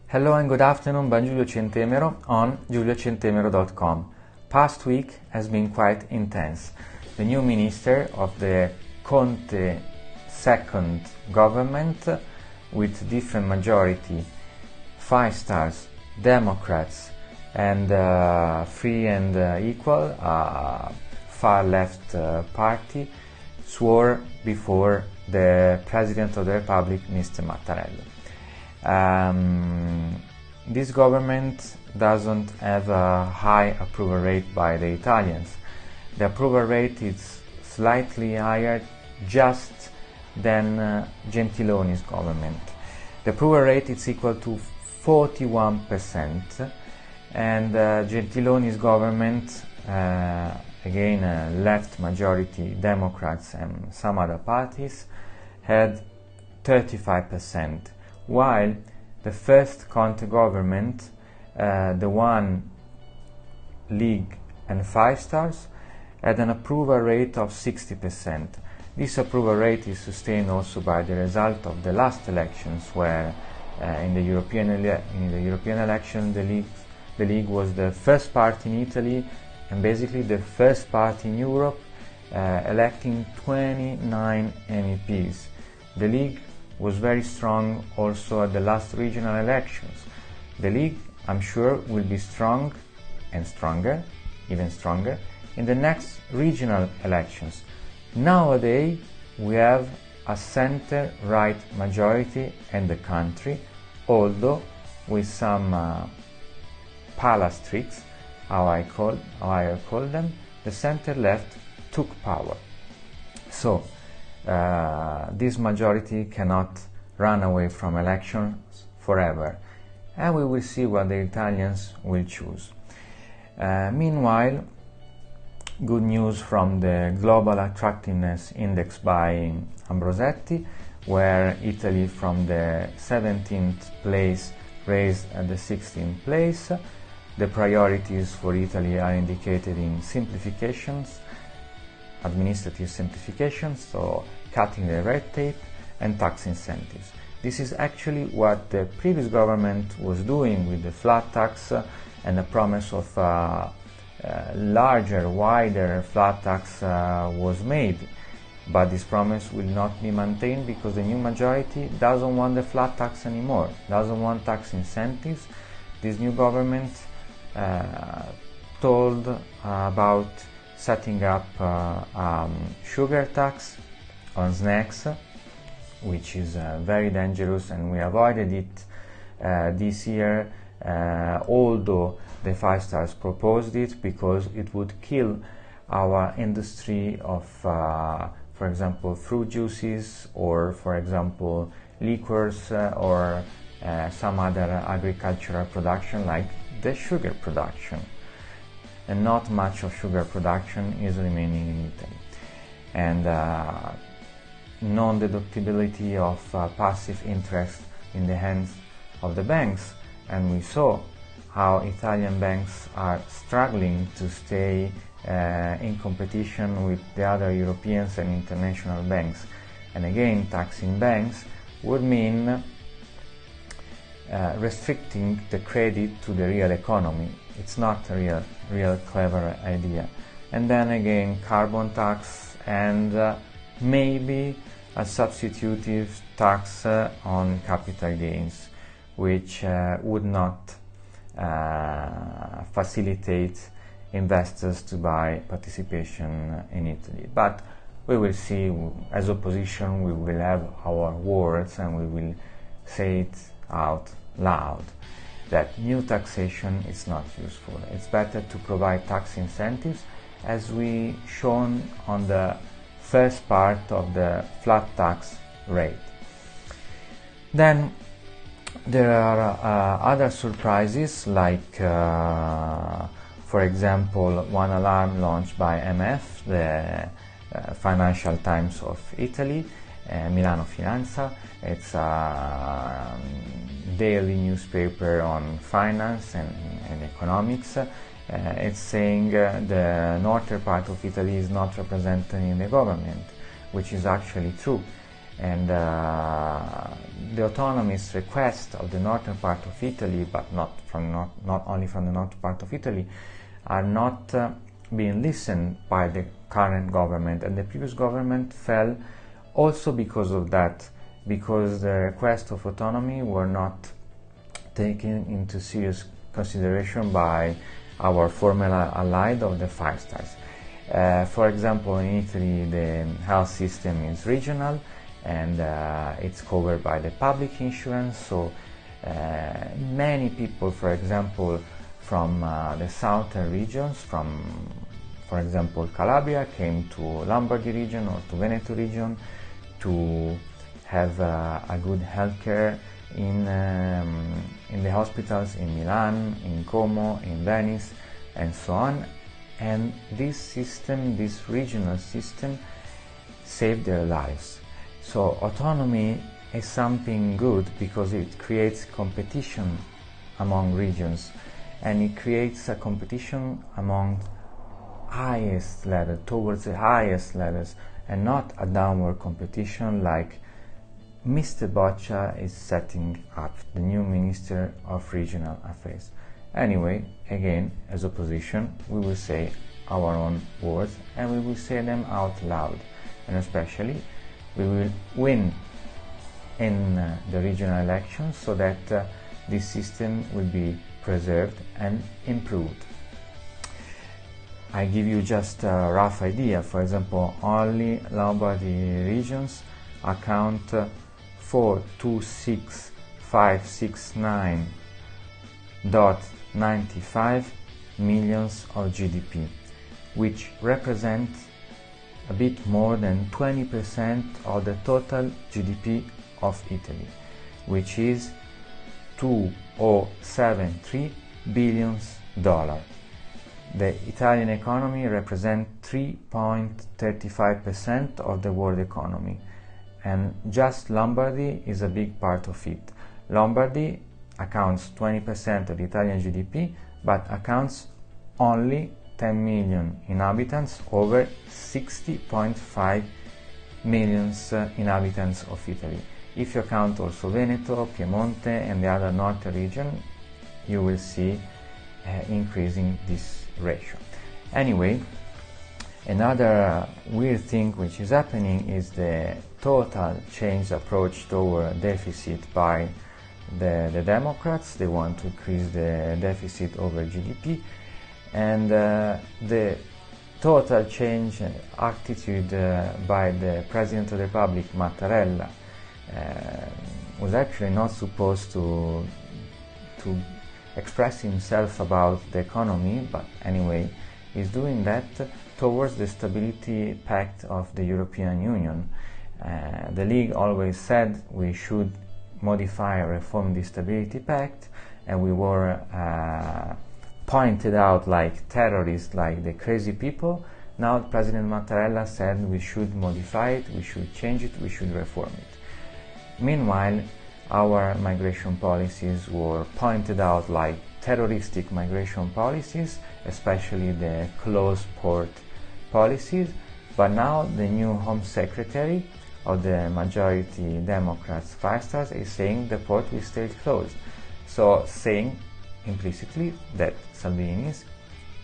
Hello and good afternoon by Giulio Centemero on giuliocentemero.com. Past week has been quite intense. The new minister of the Conte second government with different majority, 5 stars, Democrats and Free and Equal, far left party, swore before the President of the Republic, Mr. Mattarella. This government doesn't have a high approval rate by the Italians. The approval rate is slightly higher just than Gentiloni's government. The approval rate is equal to 41%, and Gentiloni's government, again left majority Democrats and some other parties, had 35%. While the first Conte government, the one League and 5 stars, had an approval rate of 60%. This approval rate is sustained also by the result of the last elections, where in the European election the League was the first party in Italy and basically the first party in Europe, electing 29 MEPs. The League was very strong also at the last regional elections. The League, I'm sure, will be strong and stronger, even stronger, in the next regional elections. Nowadays, we have a center-right majority in the country, although with some palace tricks, how I call them, the center-left took power. So, this majority cannot run away from elections forever, and we will see what the Italians will choose. Meanwhile, good news from the Global Attractiveness Index by Ambrosetti, where Italy from the 17th place raised at the 16th place. The priorities for Italy are indicated in simplifications, administrative simplifications, so cutting the red tape, and tax incentives. This is actually what the previous government was doing with the flat tax and the promise of larger, wider flat tax was made. But this promise will not be maintained because the new majority doesn't want the flat tax anymore, doesn't want tax incentives. This new government told about setting up sugar tax on snacks, which is very dangerous, and we avoided it this year, although the 5 stars proposed it, because it would kill our industry of, for example, fruit juices, or for example liquors, or some other agricultural production like the sugar production. And not much of sugar production is remaining in Italy. And non-deductibility of passive interest in the hands of the banks, and we saw how Italian banks are struggling to stay in competition with the other European and international banks. And again, taxing banks would mean restricting the credit to the real economy. It's not a real clever idea. And then again, carbon tax and maybe a substitutive tax on capital gains, which would not facilitate investors to buy participation in Italy. But we will see. As opposition, we will have our words and we will say it out loud that new taxation is not useful. It's better to provide tax incentives, as we shown on the first part of the flat tax rate. Then there are other surprises, like for example one alarm launched by MF, the Financial Times of Italy, Milano Finanza. It's a daily newspaper on finance and economics. It's saying the northern part of Italy is not represented in the government, which is actually true. and the autonomous request of the northern part of Italy, but not only from the northern part of Italy, are not being listened by the current government, and the previous government fell also because of that, because the request of autonomy were not taken into serious consideration by our former allied of the Five Stars. For example, in Italy the health system is regional, and it's covered by the public insurance, so many people, for example, from the southern regions, from, for example, Calabria, came to Lombardy region or to Veneto region to have a good healthcare in the hospitals in Milan, in Como, in Venice, and so on. And this system, this regional system, saved their lives. So autonomy is something good because it creates competition among regions, and it creates a competition among highest level, towards the highest levels, and not a downward competition like Mr. Boccia is setting up, the new Minister of Regional Affairs. Anyway, again, as opposition, we will say our own words, and we will say them out loud, and especially we will win in the regional elections so that this system will be preserved and improved. I give you just a rough idea. For example, only Lombardy regions account for 26569.95 millions of GDP, which represent a bit more than 20% of the total GDP of Italy, which is $2.073 billion. The Italian economy represents 3.35% of the world economy, and just Lombardy is a big part of it. Lombardy accounts 20% of the Italian GDP, but accounts only 10 million inhabitants over 60.5 million inhabitants of Italy. If you count also Veneto, Piemonte, and the other northern region, you will see increasing this ratio. Anyway, another weird thing which is happening is the total change approach toward deficit by the Democrats. They want to increase the deficit over GDP, and the total change attitude by the President of the Republic, Mattarella, was actually not supposed to express himself about the economy, but anyway, he's doing that towards the Stability Pact of the European Union. The League always said we should modify or reform the Stability Pact, and we were pointed out like terrorists, like the crazy people. Now President Mattarella said we should modify it, we should change it, we should reform it. Meanwhile, our migration policies were pointed out like terroristic migration policies, especially the closed port policies. But now the new Home Secretary of the majority Democrats, Five Stars, is saying the port will stay closed. So saying implicitly that Salvini's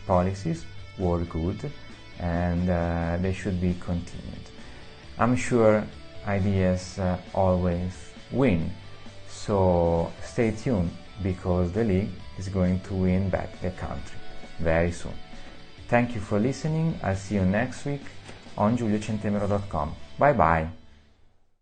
policies were good and they should be continued. I'm sure ideas always win. So stay tuned, because the League is going to win back the country very soon. Thank you for listening. I'll see you next week on giuliocentemero.com. Bye bye.